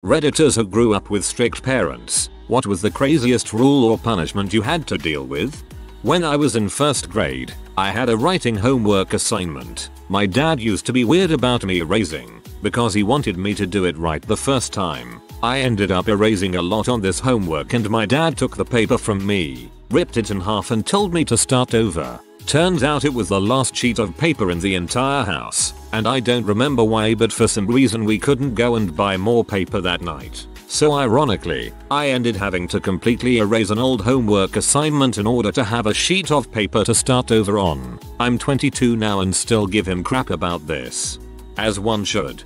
Redditors who grew up with strict parents, what was the craziest rule or punishment you had to deal with? When I was in first grade, I had a writing homework assignment. My dad used to be weird about me erasing, because he wanted me to do it right the first time. I ended up erasing a lot on this homework and my dad took the paper from me, ripped it in half and told me to start over. Turns out it was the last sheet of paper in the entire house, and I don't remember why, but for some reason we couldn't go and buy more paper that night. So ironically, I ended having to completely erase an old homework assignment in order to have a sheet of paper to start over on. I'm 22 now and still give him crap about this. As one should.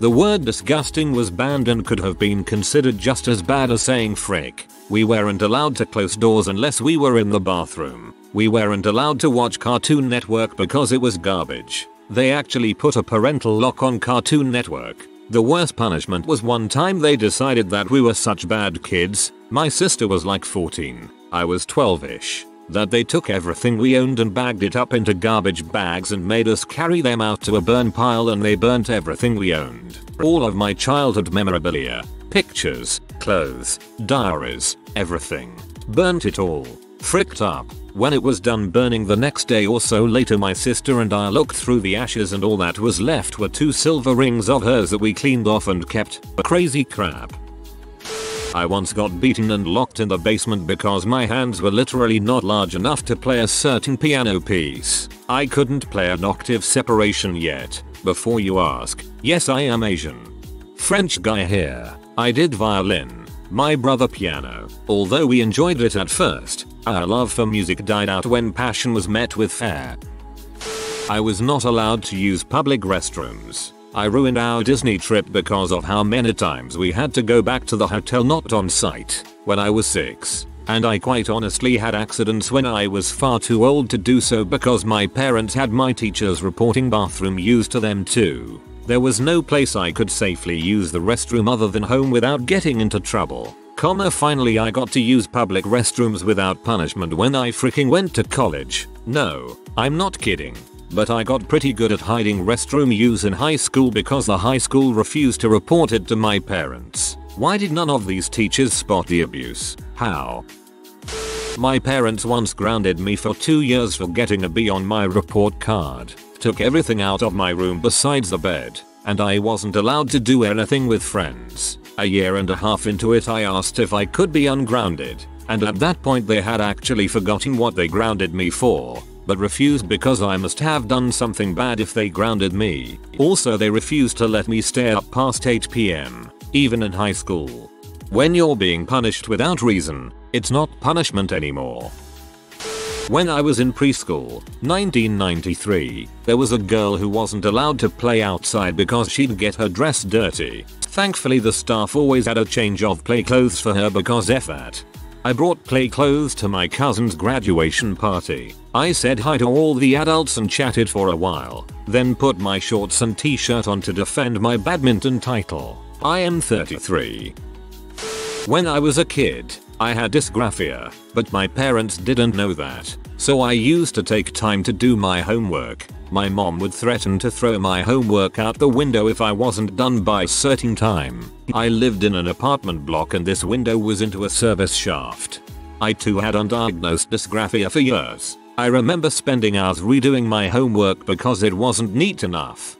The word disgusting was banned and could have been considered just as bad as saying frick. We weren't allowed to close doors unless we were in the bathroom. We weren't allowed to watch Cartoon Network because it was garbage. They actually put a parental lock on Cartoon Network. The worst punishment was one time they decided that we were such bad kids, my sister was like 14, I was 12ish, that they took everything we owned and bagged it up into garbage bags and made us carry them out to a burn pile, and they burnt everything we owned. All of my childhood memorabilia, pictures, clothes, diaries, everything. Burnt it all. Fricked up. When it was done burning the next day or so later, my sister and I looked through the ashes and all that was left were 2 silver rings of hers that we cleaned off and kept. Crazy crap. I once got beaten and locked in the basement because my hands were literally not large enough to play a certain piano piece. I couldn't play an octave separation yet. Before you ask, yes, I am Asian. French guy here. I did violin. My brother piano. Although we enjoyed it at first, our love for music died out when passion was met with fear. I was not allowed to use public restrooms. I ruined our Disney trip because of how many times we had to go back to the hotel not on site when I was 6. And I quite honestly had accidents when I was far too old to do so because my parents had my teachers reporting bathroom use to them too. There was no place I could safely use the restroom other than home without getting into trouble. Finally I got to use public restrooms without punishment when I freaking went to college. No, I'm not kidding. But I got pretty good at hiding restroom use in high school because the high school refused to report it to my parents. Why did none of these teachers spot the abuse? How? My parents once grounded me for 2 years for getting a B on my report card. Took everything out of my room besides the bed, and I wasn't allowed to do anything with friends. A year and a half into it I asked if I could be ungrounded, and at that point they had actually forgotten what they grounded me for, but refused because I must have done something bad if they grounded me. Also, they refused to let me stay up past 8 PM, even in high school. When you're being punished without reason, it's not punishment anymore. When I was in preschool, 1993, there was a girl who wasn't allowed to play outside because she'd get her dress dirty. Thankfully the staff always had a change of play clothes for her because F that. I brought play clothes to my cousin's graduation party. I said hi to all the adults and chatted for a while, then put my shorts and t-shirt on to defend my badminton title. I am 33. When I was a kid, I had dysgraphia, but my parents didn't know that, so I used to take time to do my homework. My mom would threaten to throw my homework out the window if I wasn't done by a certain time. I lived in an apartment block and this window was into a service shaft. I too had undiagnosed dysgraphia for years. I remember spending hours redoing my homework because it wasn't neat enough.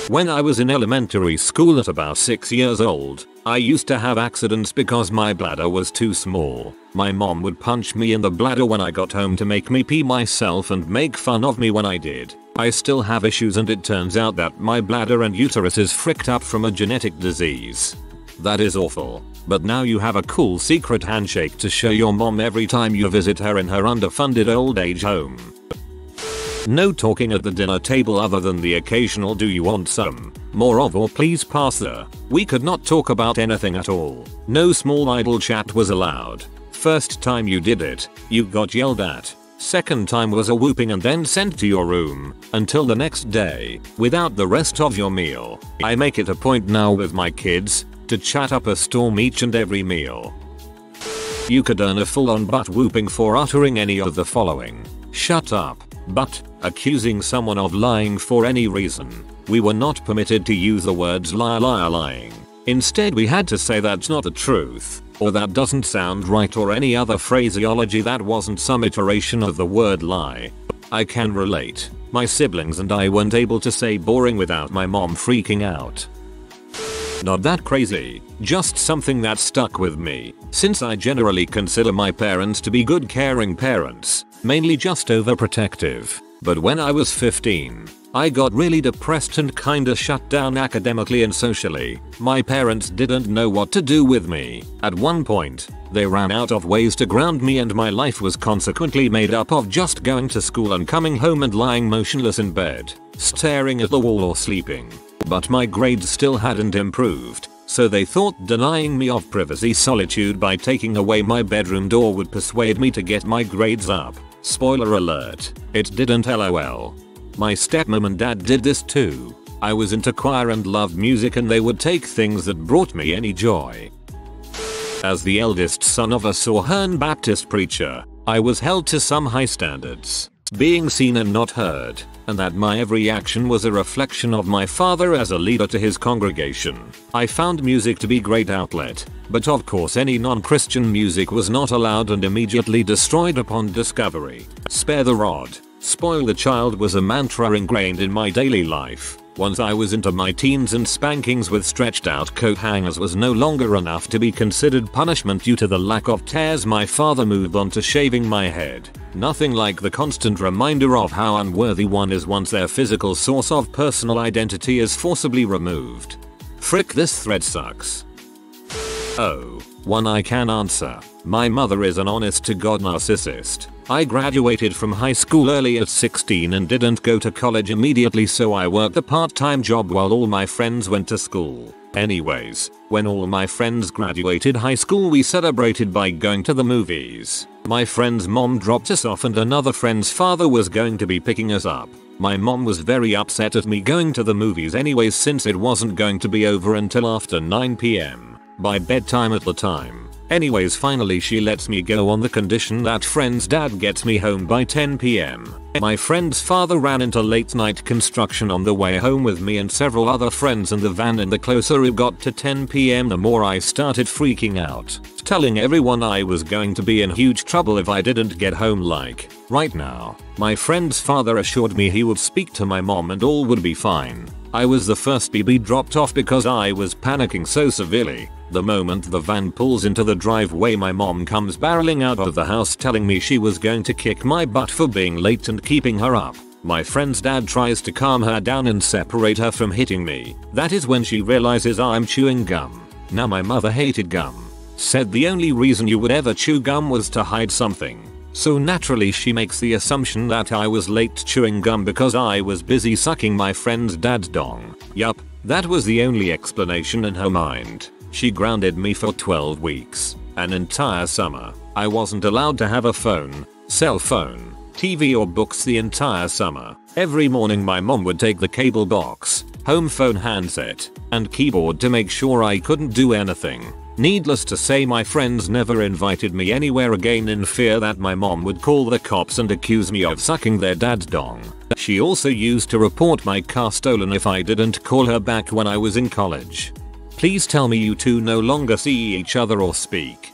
When I was in elementary school at about 6 years old, I used to have accidents because my bladder was too small. My mom would punch me in the bladder when I got home to make me pee myself and make fun of me when I did. I still have issues and it turns out that my bladder and uterus is fricked up from a genetic disease. That is awful. But now you have a cool secret handshake to show your mom every time you visit her in her underfunded old age home. No talking at the dinner table other than the occasional "do you want some more of" or "please pass the." We could not talk about anything at all. No small idle chat was allowed. First time you did it, you got yelled at. Second time was a whooping and then sent to your room until the next day without the rest of your meal. I make it a point now with my kids to chat up a storm each and every meal. You could earn a full-on butt whooping for uttering any of the following: "shut up," "but," accusing someone of lying for any reason. We were not permitted to use the words "liar, liar, lying," Instead we had to say that's not the truth, or that doesn't sound right, or any other phraseology that wasn't some iteration of the word lie. I can relate. My siblings and I weren't able to say boring without my mom freaking out. Not that crazy, just something that stuck with me, since I generally consider my parents to be good caring parents, mainly just overprotective. But when I was 15, I got really depressed and kinda shut down academically and socially. My parents didn't know what to do with me. At one point, they ran out of ways to ground me, and my life was consequently made up of just going to school and coming home and lying motionless in bed, staring at the wall or sleeping. But my grades still hadn't improved, so they thought denying me of privacy solitude by taking away my bedroom door would persuade me to get my grades up. Spoiler alert, it didn't, lol. My stepmom and dad did this too. I was into choir and loved music, and they would take things that brought me any joy. As the eldest son of a Southern Baptist preacher, I was held to some high standards, being seen and not heard, and that my every action was a reflection of my father as a leader to his congregation. I found music to be a great outlet, but of course any non-Christian music was not allowed and immediately destroyed upon discovery. Spare the rod, spoil the child was a mantra ingrained in my daily life. Once I was into my teens and spankings with stretched out coat hangers was no longer enough to be considered punishment due to the lack of tears, my father moved on to shaving my head. Nothing like the constant reminder of how unworthy one is once their physical source of personal identity is forcibly removed. Frick, this thread sucks. Oh, one I can answer. My mother is an honest to God narcissist. I graduated from high school early at 16 and didn't go to college immediately, so I worked a part-time job while all my friends went to school. Anyways, when all my friends graduated high school, we celebrated by going to the movies. My friend's mom dropped us off and another friend's father was going to be picking us up. My mom was very upset at me going to the movies anyways, since it wasn't going to be over until after 9 PM, by bedtime at the time. Anyways, finally she lets me go on the condition that friend's dad gets me home by 10 PM. My friend's father ran into late night construction on the way home with me and several other friends in the van, and the closer it got to 10 PM the more I started freaking out, telling everyone I was going to be in huge trouble if I didn't get home like right now. My friend's father assured me he would speak to my mom and all would be fine. I was the first BB dropped off because I was panicking so severely. The moment the van pulls into the driveway, my mom comes barreling out of the house telling me she was going to kick my butt for being late and keeping her up. My friend's dad tries to calm her down and separate her from hitting me. That is when she realizes I'm chewing gum. Now my mother hated gum. Said the only reason you would ever chew gum was to hide something. So naturally she makes the assumption that I was late chewing gum because I was busy sucking my friend's dad's dong. Yup, that was the only explanation in her mind. She grounded me for 12 weeks, an entire summer. I wasn't allowed to have a phone, cell phone, TV or books the entire summer. Every morning my mom would take the cable box, home phone handset, and keyboard to make sure I couldn't do anything. Needless to say, my friends never invited me anywhere again in fear that my mom would call the cops and accuse me of sucking their dad's dong. She also used to report my car stolen if I didn't call her back when I was in college. Please tell me you two no longer see each other or speak.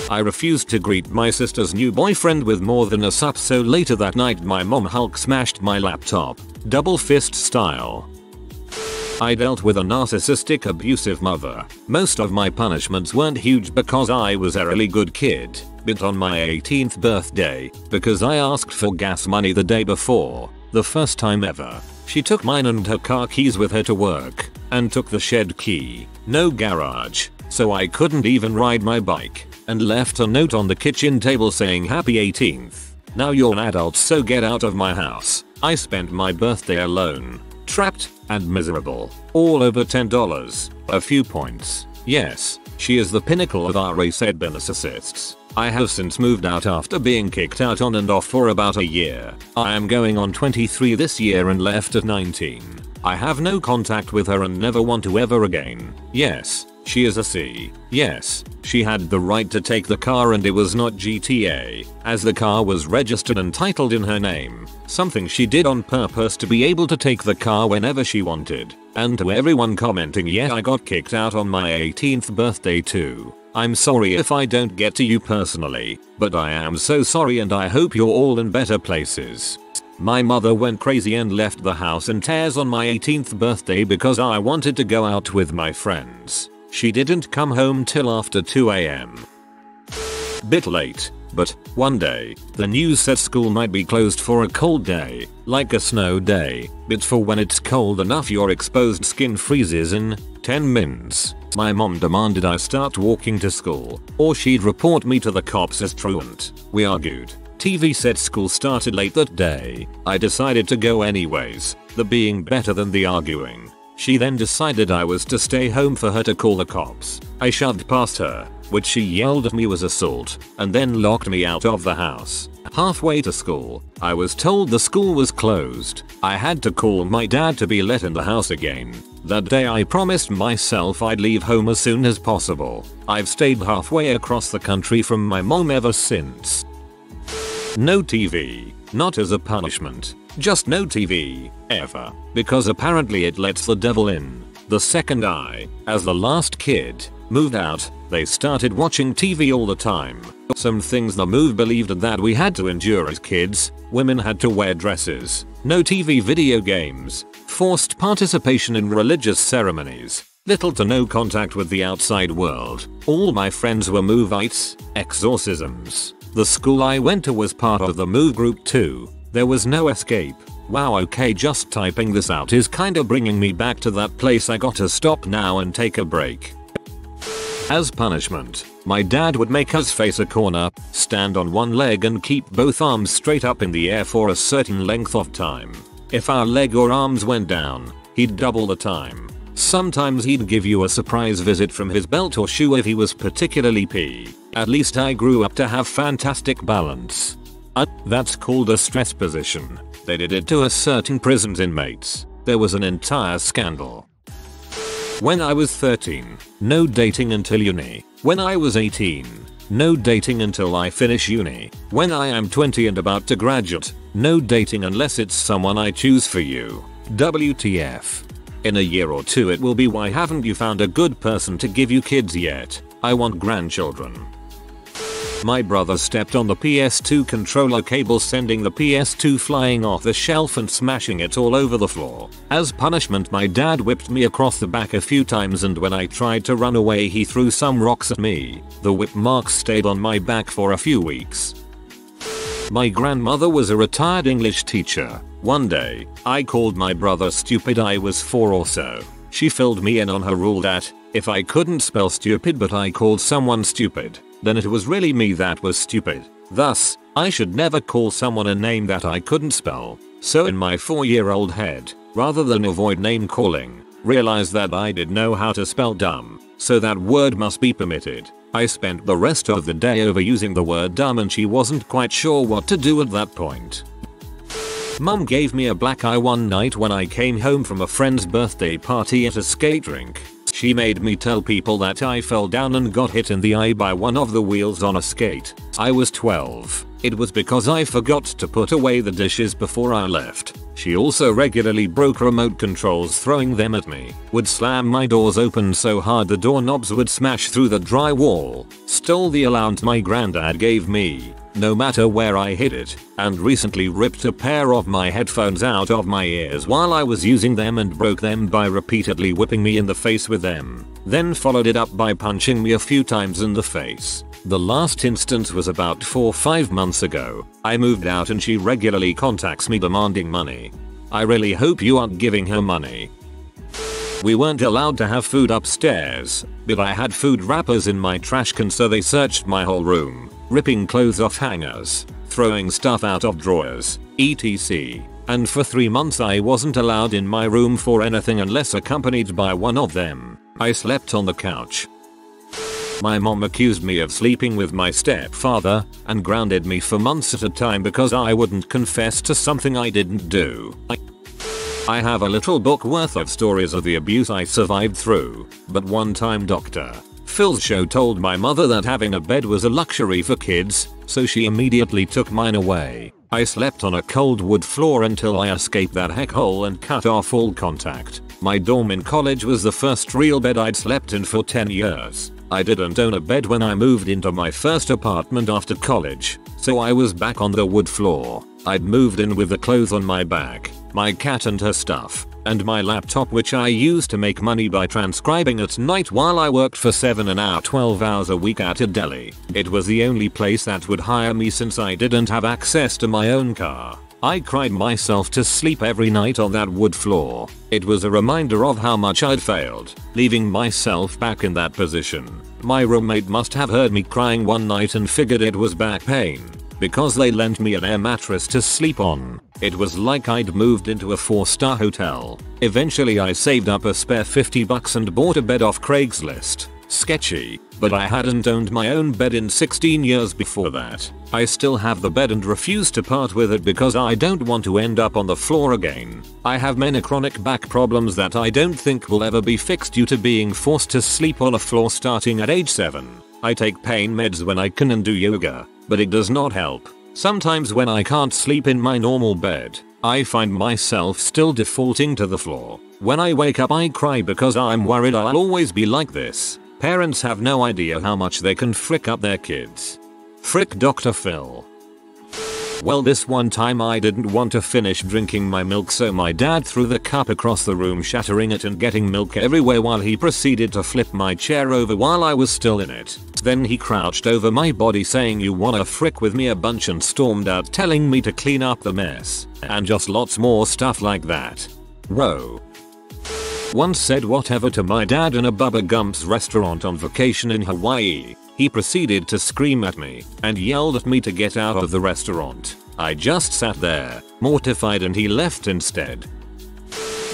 I refused to greet my sister's new boyfriend with more than a sup, so later that night my mom Hulk smashed my laptop, double fist style. I dealt with a narcissistic, abusive mother. Most of my punishments weren't huge because I was a really good kid, but on my 18th birthday, because I asked for gas money the day before, the first time ever, she took mine and her car keys with her to work, and took the shed key, no garage, so I couldn't even ride my bike, and left a note on the kitchen table saying happy 18th. Now you're an adult, so get out of my house. I spent my birthday alone, trapped, and miserable. All over $10. A few points. Yes, she is the pinnacle of our race, said narcissists. I have since moved out after being kicked out on and off for about a year. I am going on 23 this year and left at 19. I have no contact with her and never want to ever again. Yes, She is a C. Yes, she had the right to take the car and it was not GTA, as the car was registered and titled in her name. Something she did on purpose to be able to take the car whenever she wanted. And to everyone commenting, yeah, I got kicked out on my 18th birthday too. I'm sorry if I don't get to you personally, but I am so sorry and I hope you're all in better places. My mother went crazy and left the house in tears on my 18th birthday because I wanted to go out with my friends. She didn't come home till after 2 AM. Bit late, but one day, the news said school might be closed for a cold day, like a snow day, but for when it's cold enough your exposed skin freezes in 10 minutes. My mom demanded I start walking to school, or she'd report me to the cops as truant. We argued. TV said school started late that day. I decided to go anyways, the being better than the arguing. She then decided I was to stay home for her to call the cops. I shoved past her, which she yelled at me was assault, and then locked me out of the house. Halfway to school, I was told the school was closed. I had to call my dad to be let in the house again. That day I promised myself I'd leave home as soon as possible. I've stayed halfway across the country from my mom ever since. No TV, not as a punishment. Just no TV, ever, because apparently it lets the devil in. The second I, as the last kid, moved out, they started watching TV all the time. Some things the move believed that we had to endure as kids. Women had to wear dresses, no TV video games, forced participation in religious ceremonies, little to no contact with the outside world. All my friends were Movites, exorcisms. The school I went to was part of the move group too. There was no escape. Wow, okay, just typing this out is kinda bringing me back to that place. I gotta stop now and take a break. As punishment, my dad would make us face a corner, stand on one leg and keep both arms straight up in the air for a certain length of time. If our leg or arms went down, he'd double the time. Sometimes he'd give you a surprise visit from his belt or shoe if he was particularly pee. At least I grew up to have fantastic balance. That's called a stress position. They did it to a certain prison's inmates. There was an entire scandal. When I was 13, no dating until uni. When I was 18, no dating until I finish uni. When I am 20 and about to graduate, no dating unless it's someone I choose for you. WTF. In a year or two it will be why haven't you found a good person to give you kids yet? I want grandchildren. My brother stepped on the PS2 controller cable, sending the PS2 flying off the shelf and smashing it all over the floor. As punishment, my dad whipped me across the back a few times, and when I tried to run away he threw some rocks at me. The whip marks stayed on my back for a few weeks. My grandmother was a retired English teacher. One day, I called my brother stupid. I was 4 or so. She filled me in on her rule that if I couldn't spell stupid but I called someone stupid, then it was really me that was stupid. Thus, I should never call someone a name that I couldn't spell. So in my 4-year-old head, rather than avoid name calling, realized that I did know how to spell dumb, so that word must be permitted. I spent the rest of the day overusing the word dumb and she wasn't quite sure what to do at that point. Mum gave me a black eye one night when I came home from a friend's birthday party at a skate rink. She made me tell people that I fell down and got hit in the eye by one of the wheels on a skate. I was 12. It was because I forgot to put away the dishes before I left. She also regularly broke remote controls, throwing them at me, would slam my doors open so hard the doorknobs would smash through the drywall, stole the allowance my granddad gave me, no matter where I hid it, and recently ripped a pair of my headphones out of my ears while I was using them and broke them by repeatedly whipping me in the face with them, then followed it up by punching me a few times in the face. The last instance was about 4-5 months ago. I moved out and she regularly contacts me demanding money. I really hope you aren't giving her money. We weren't allowed to have food upstairs, but I had food wrappers in my trash can, so they searched my whole room, ripping clothes off hangers, throwing stuff out of drawers, etc. And for 3 months I wasn't allowed in my room for anything unless accompanied by one of them. I slept on the couch. My mom accused me of sleeping with my stepfather and grounded me for months at a time because I wouldn't confess to something I didn't do. I have a little book worth of stories of the abuse I survived through, but one time Dr. Phil's show told my mother that having a bed was a luxury for kids, so she immediately took mine away. I slept on a cold wood floor until I escaped that heck hole and cut off all contact. My dorm in college was the first real bed I'd slept in for 10 years. I didn't own a bed when I moved into my first apartment after college, so I was back on the wood floor. I'd moved in with the clothes on my back, my cat and her stuff, and my laptop which I used to make money by transcribing at night while I worked for 12 hours a week at a deli. It was the only place that would hire me since I didn't have access to my own car. I cried myself to sleep every night on that wood floor. It was a reminder of how much I'd failed, leaving myself back in that position. My roommate must have heard me crying one night and figured it was back pain, because they lent me an air mattress to sleep on. It was like I'd moved into a 4-star hotel. Eventually I saved up a spare $50 and bought a bed off Craigslist. Sketchy, but I hadn't owned my own bed in 16 years before that. I still have the bed and refuse to part with it because I don't want to end up on the floor again. I have many chronic back problems that I don't think will ever be fixed due to being forced to sleep on a floor starting at age 7. I take pain meds when I can and do yoga, but it does not help. Sometimes when I can't sleep in my normal bed, I find myself still defaulting to the floor. When I wake up I cry because I'm worried I'll always be like this. Parents have no idea how much they can frick up their kids. Frick Dr. Phil. Well, this one time I didn't want to finish drinking my milk, so my dad threw the cup across the room, shattering it and getting milk everywhere while he proceeded to flip my chair over while I was still in it. Then he crouched over my body saying, "You wanna frick with me a bunch," and stormed out telling me to clean up the mess. And just lots more stuff like that. Whoa. Once said whatever to my dad in a Bubba Gump's restaurant on vacation in Hawaii. He proceeded to scream at me and yelled at me to get out of the restaurant. I just sat there, mortified, and he left instead.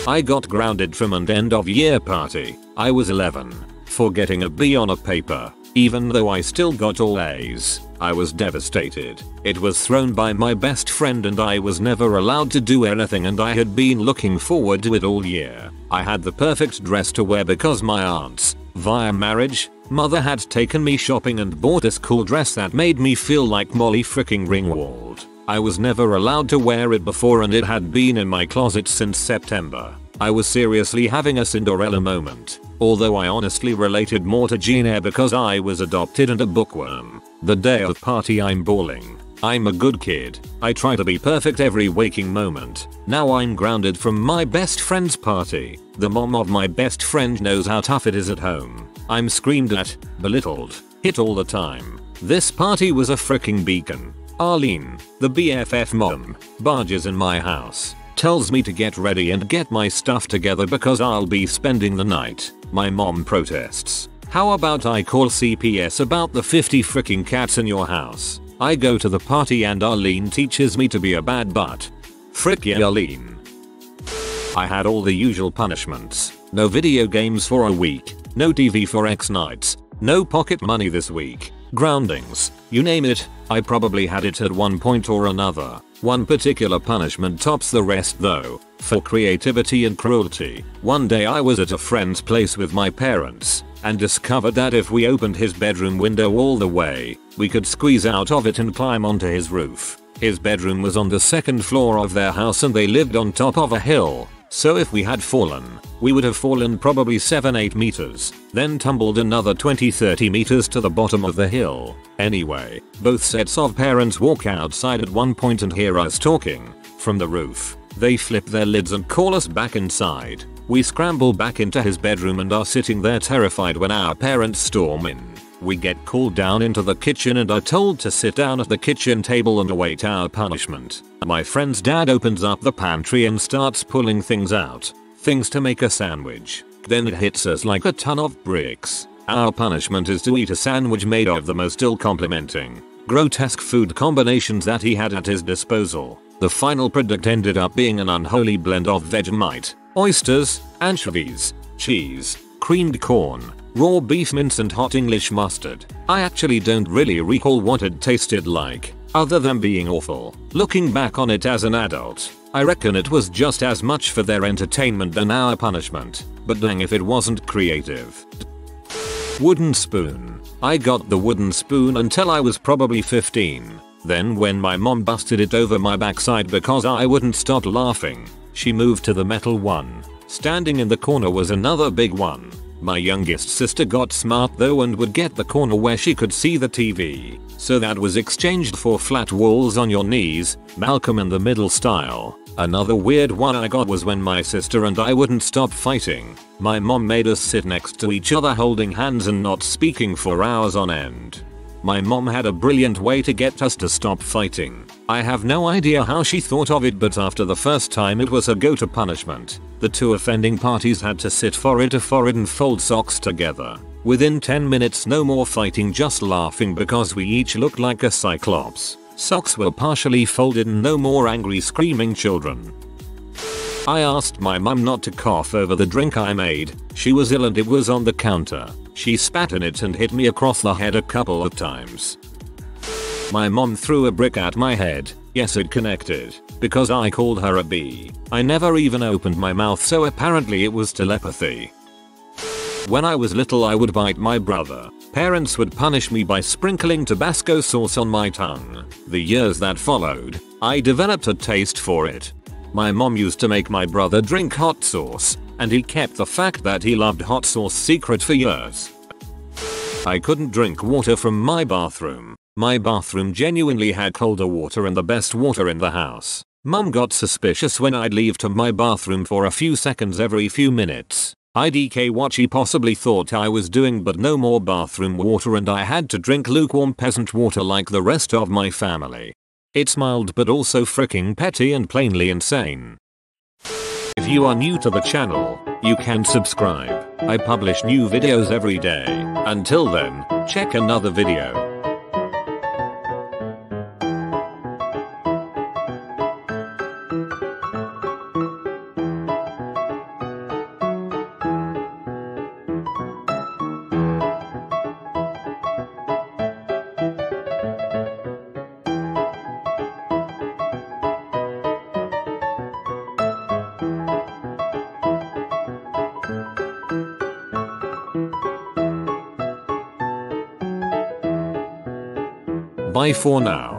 I got grounded from an end of year party. I was 11, for getting a B on a paper. Even though I still got all A's, I was devastated. It was thrown by my best friend and I was never allowed to do anything, and I had been looking forward to it all year. I had the perfect dress to wear because my aunts, via marriage, mother had taken me shopping and bought this cool dress that made me feel like Molly freaking Ringwald. I was never allowed to wear it before and it had been in my closet since September. I was seriously having a Cinderella moment. Although I honestly related more to Jane Eyre because I was adopted and a bookworm. The day of the party I'm bawling. I'm a good kid. I try to be perfect every waking moment. Now I'm grounded from my best friend's party. The mom of my best friend knows how tough it is at home. I'm screamed at, belittled, hit all the time. This party was a freaking beacon. Arlene, the BFF mom, barges in my house, tells me to get ready and get my stuff together because I'll be spending the night. My mom protests. How about I call CPS about the 50 freaking cats in your house? I go to the party and Arlene teaches me to be a bad butt. Frick yeah, Arlene. I had all the usual punishments. No video games for a week. No TV for X nights. No pocket money this week. Groundings. You name it, I probably had it at one point or another. One particular punishment tops the rest though, for creativity and cruelty. One day I was at a friend's place with my parents, and discovered that if we opened his bedroom window all the way, we could squeeze out of it and climb onto his roof. His bedroom was on the second floor of their house and they lived on top of a hill. So if we had fallen, we would have fallen probably 7-8 meters, then tumbled another 20-30 meters to the bottom of the hill. Anyway, both sets of parents walk outside at one point and hear us talking from the roof. They flip their lids and call us back inside. We scramble back into his bedroom and are sitting there terrified when our parents storm in. We get called down into the kitchen and are told to sit down at the kitchen table and await our punishment. My friend's dad opens up the pantry and starts pulling things out. Things to make a sandwich. Then it hits us like a ton of bricks. Our punishment is to eat a sandwich made of the most ill-complimenting, grotesque food combinations that he had at his disposal. The final product ended up being an unholy blend of Vegemite, oysters, anchovies, cheese, creamed corn, raw beef mince and hot English mustard. I actually don't really recall what it tasted like, other than being awful. Looking back on it as an adult, I reckon it was just as much for their entertainment than our punishment, but dang if it wasn't creative. Wooden spoon. I got the wooden spoon until I was probably 15. Then when my mom busted it over my backside because I wouldn't stop laughing, she moved to the metal one. Standing in the corner was another big one. My youngest sister got smart though and would get the corner where she could see the TV. So that was exchanged for flat walls on your knees, Malcolm in the Middle style. Another weird one I got was when my sister and I wouldn't stop fighting. My mom made us sit next to each other holding hands and not speaking for hours on end. My mom had a brilliant way to get us to stop fighting. I have no idea how she thought of it, but after the first time it was a go-to punishment. The two offending parties had to sit forehead to forehead and fold socks together. Within 10 minutes no more fighting, just laughing because we each looked like a cyclops. Socks were partially folded and no more angry screaming children. I asked my mum not to cough over the drink I made. She was ill and it was on the counter. She spat in it and hit me across the head a couple of times. My mom threw a brick at my head. Yes, it connected. Because I called her a bee. I never even opened my mouth, so apparently it was telepathy. When I was little I would bite my brother. Parents would punish me by sprinkling Tabasco sauce on my tongue. The years that followed, I developed a taste for it. My mom used to make my brother drink hot sauce, and he kept the fact that he loved hot sauce secret for years. I couldn't drink water from my bathroom. My bathroom genuinely had colder water and the best water in the house. Mum got suspicious when I'd leave to my bathroom for a few seconds every few minutes. IDK what she possibly thought I was doing, but no more bathroom water and I had to drink lukewarm peasant water like the rest of my family. It's mild but also freaking petty and plainly insane. If you are new to the channel, you can subscribe. I publish new videos every day. Until then, check another video. Bye for now.